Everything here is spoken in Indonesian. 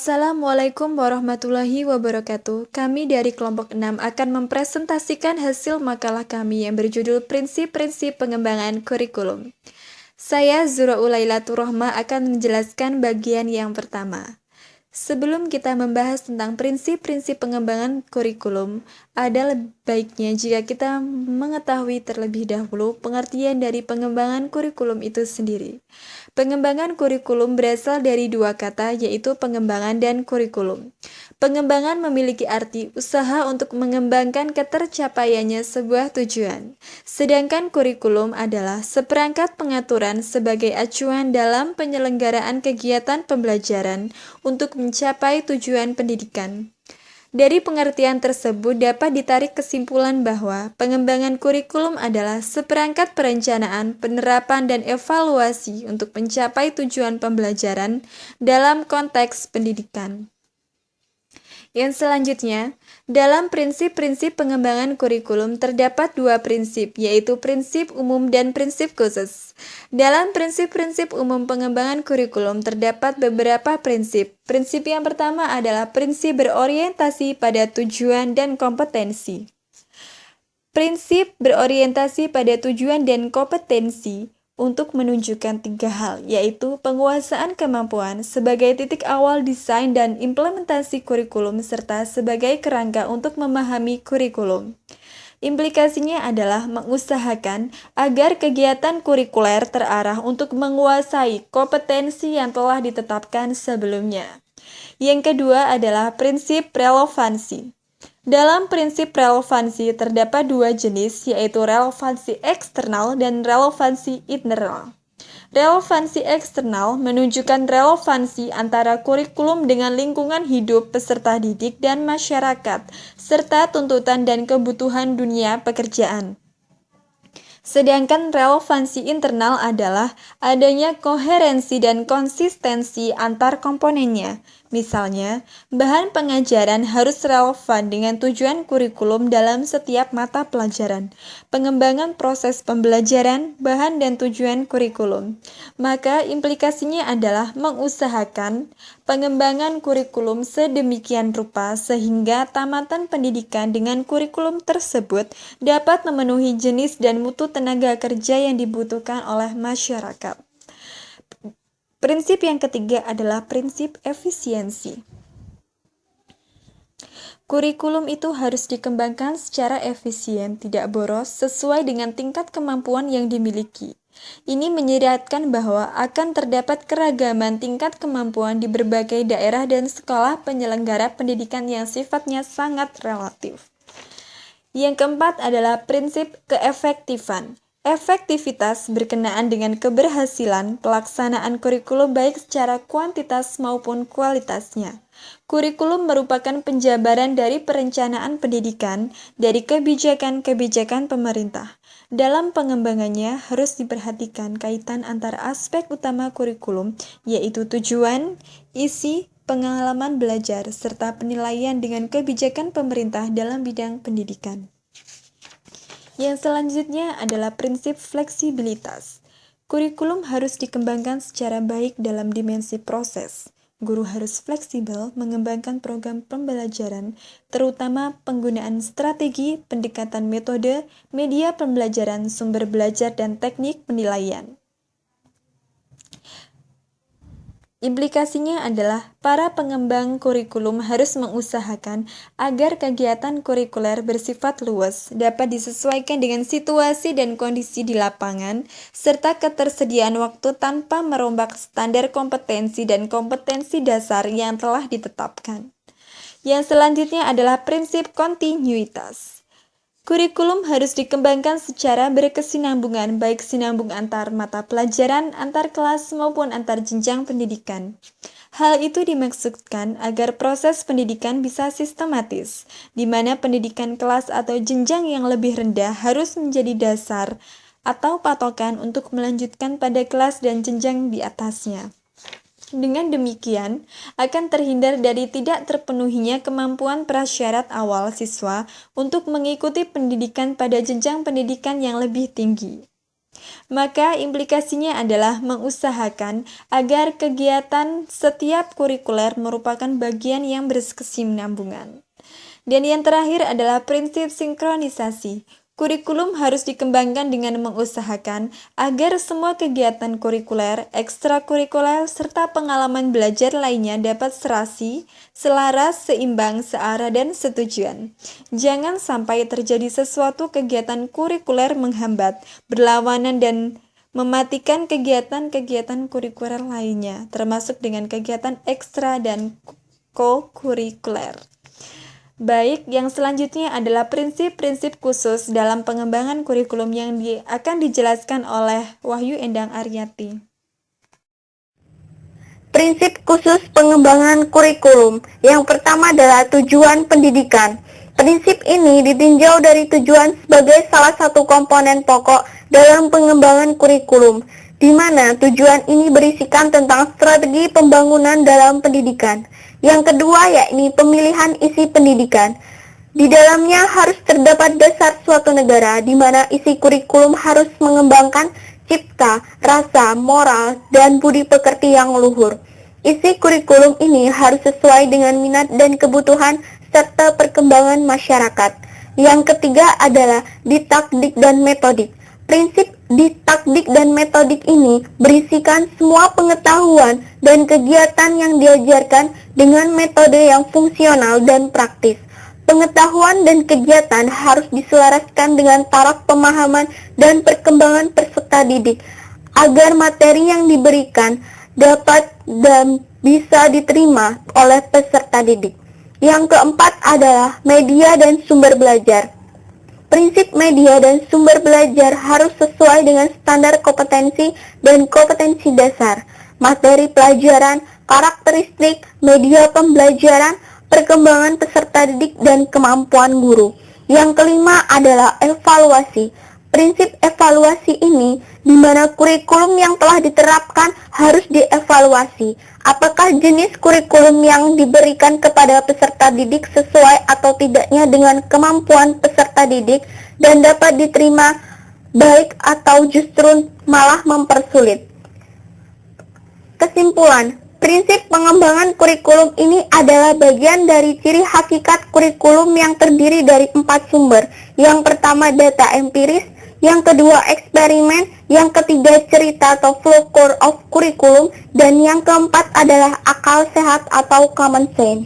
Assalamualaikum warahmatullahi wabarakatuh. Kami dari kelompok 6 akan mempresentasikan hasil makalah kami yang berjudul Prinsip-prinsip Pengembangan Kurikulum. Saya Zura Ulailatur Rohmah akan menjelaskan bagian yang pertama. Sebelum kita membahas tentang prinsip-prinsip pengembangan kurikulum, ada baiknya jika kita mengetahui terlebih dahulu pengertian dari pengembangan kurikulum itu sendiri. Pengembangan kurikulum berasal dari dua kata, yaitu pengembangan dan kurikulum. Pengembangan memiliki arti usaha untuk mengembangkan ketercapaiannya sebuah tujuan. Sedangkan kurikulum adalah seperangkat pengaturan sebagai acuan dalam penyelenggaraan kegiatan pembelajaran untuk mencapai tujuan pendidikan. Dari pengertian tersebut dapat ditarik kesimpulan bahwa pengembangan kurikulum adalah seperangkat perencanaan, penerapan, dan evaluasi untuk mencapai tujuan pembelajaran dalam konteks pendidikan. Yang selanjutnya, dalam prinsip-prinsip pengembangan kurikulum terdapat dua prinsip, yaitu prinsip umum dan prinsip khusus. Dalam prinsip-prinsip umum pengembangan kurikulum terdapat beberapa prinsip. Prinsip yang pertama adalah prinsip berorientasi pada tujuan dan kompetensi. Prinsip berorientasi pada tujuan dan kompetensi untuk menunjukkan tiga hal, yaitu penguasaan kemampuan sebagai titik awal desain dan implementasi kurikulum serta sebagai kerangka untuk memahami kurikulum. Implikasinya adalah mengusahakan agar kegiatan kurikuler terarah untuk menguasai kompetensi yang telah ditetapkan sebelumnya. Yang kedua adalah prinsip relevansi. Dalam prinsip relevansi terdapat dua jenis, yaitu relevansi eksternal dan relevansi internal. Relevansi eksternal menunjukkan relevansi antara kurikulum dengan lingkungan hidup peserta didik dan masyarakat, serta tuntutan dan kebutuhan dunia pekerjaan. Sedangkan relevansi internal adalah adanya koherensi dan konsistensi antar komponennya. Misalnya, bahan pengajaran harus relevan dengan tujuan kurikulum dalam setiap mata pelajaran. Pengembangan proses pembelajaran, bahan dan tujuan kurikulum. Maka implikasinya adalah mengusahakan pengembangan kurikulum sedemikian rupa sehingga tamatan pendidikan dengan kurikulum tersebut dapat memenuhi jenis dan mutu tenaga kerja yang dibutuhkan oleh masyarakat. Prinsip yang ketiga adalah prinsip efisiensi. Kurikulum itu harus dikembangkan secara efisien, tidak boros, sesuai dengan tingkat kemampuan yang dimiliki. Ini menyeratkan bahwa akan terdapat keragaman tingkat kemampuan di berbagai daerah dan sekolah penyelenggara pendidikan yang sifatnya sangat relatif. Yang keempat adalah prinsip keefektifan. Efektivitas berkenaan dengan keberhasilan pelaksanaan kurikulum baik secara kuantitas maupun kualitasnya. Kurikulum merupakan penjabaran dari perencanaan pendidikan dari kebijakan-kebijakan pemerintah. Dalam pengembangannya harus diperhatikan kaitan antara aspek utama kurikulum, yaitu tujuan, isi, pengalaman belajar, serta penilaian dengan kebijakan pemerintah dalam bidang pendidikan. Yang selanjutnya adalah prinsip fleksibilitas. Kurikulum harus dikembangkan secara baik dalam dimensi proses. Guru harus fleksibel mengembangkan program pembelajaran, terutama penggunaan strategi, pendekatan metode, media pembelajaran, sumber belajar, dan teknik penilaian. Implikasinya adalah para pengembang kurikulum harus mengusahakan agar kegiatan kurikuler bersifat luas, dapat disesuaikan dengan situasi dan kondisi di lapangan, serta ketersediaan waktu tanpa merombak standar kompetensi dan kompetensi dasar yang telah ditetapkan. Yang selanjutnya adalah prinsip kontinuitas. Kurikulum harus dikembangkan secara berkesinambungan, baik sinambung antar mata pelajaran, antar kelas, maupun antar jenjang pendidikan. Hal itu dimaksudkan agar proses pendidikan bisa sistematis, di mana pendidikan kelas atau jenjang yang lebih rendah harus menjadi dasar atau patokan untuk melanjutkan pada kelas dan jenjang di atasnya. Dengan demikian, akan terhindar dari tidak terpenuhinya kemampuan prasyarat awal siswa untuk mengikuti pendidikan pada jenjang pendidikan yang lebih tinggi. Maka implikasinya adalah mengusahakan agar kegiatan setiap kurikuler merupakan bagian yang berkesinambungan. Dan yang terakhir adalah prinsip sinkronisasi. Kurikulum harus dikembangkan dengan mengusahakan agar semua kegiatan kurikuler, ekstrakurikuler, serta pengalaman belajar lainnya dapat serasi, selaras, seimbang, searah, dan setujuan. Jangan sampai terjadi sesuatu kegiatan kurikuler menghambat, berlawanan, dan mematikan kegiatan-kegiatan kurikuler lainnya, termasuk dengan kegiatan ekstra dan co-kurikuler. Baik, yang selanjutnya adalah prinsip-prinsip khusus dalam pengembangan kurikulum yang akan dijelaskan oleh Wahyu Endang Aryati. Prinsip khusus pengembangan kurikulum. Yang pertama adalah tujuan pendidikan. Prinsip ini ditinjau dari tujuan sebagai salah satu komponen pokok dalam pengembangan kurikulum, di mana tujuan ini berisikan tentang strategi pembangunan dalam pendidikan. Yang kedua yakni pemilihan isi pendidikan. Di dalamnya harus terdapat dasar suatu negara, di mana isi kurikulum harus mengembangkan cipta, rasa, moral, dan budi pekerti yang luhur. Isi kurikulum ini harus sesuai dengan minat dan kebutuhan serta perkembangan masyarakat. Yang ketiga adalah didaktik dan metodik. Prinsip didaktik dan metodik ini berisikan semua pengetahuan dan kegiatan yang diajarkan dengan metode yang fungsional dan praktis. Pengetahuan dan kegiatan harus diselaraskan dengan taraf pemahaman dan perkembangan peserta didik, agar materi yang diberikan dapat dan bisa diterima oleh peserta didik. Yang keempat adalah media dan sumber belajar. Prinsip media dan sumber belajar harus sesuai dengan standar kompetensi dan kompetensi dasar, materi pelajaran, karakteristik, media pembelajaran, perkembangan peserta didik, dan kemampuan guru. Yang kelima adalah evaluasi. Prinsip evaluasi ini di mana kurikulum yang telah diterapkan harus dievaluasi. Apakah jenis kurikulum yang diberikan kepada peserta didik sesuai atau tidaknya dengan kemampuan peserta didik dan dapat diterima baik atau justru malah mempersulit. Kesimpulan, prinsip pengembangan kurikulum ini adalah bagian dari ciri hakikat kurikulum yang terdiri dari 4 sumber. Yang pertama data empiris, yang kedua eksperimen, yang ketiga cerita atau flow of kurikulum, dan yang keempat adalah akal sehat atau common sense.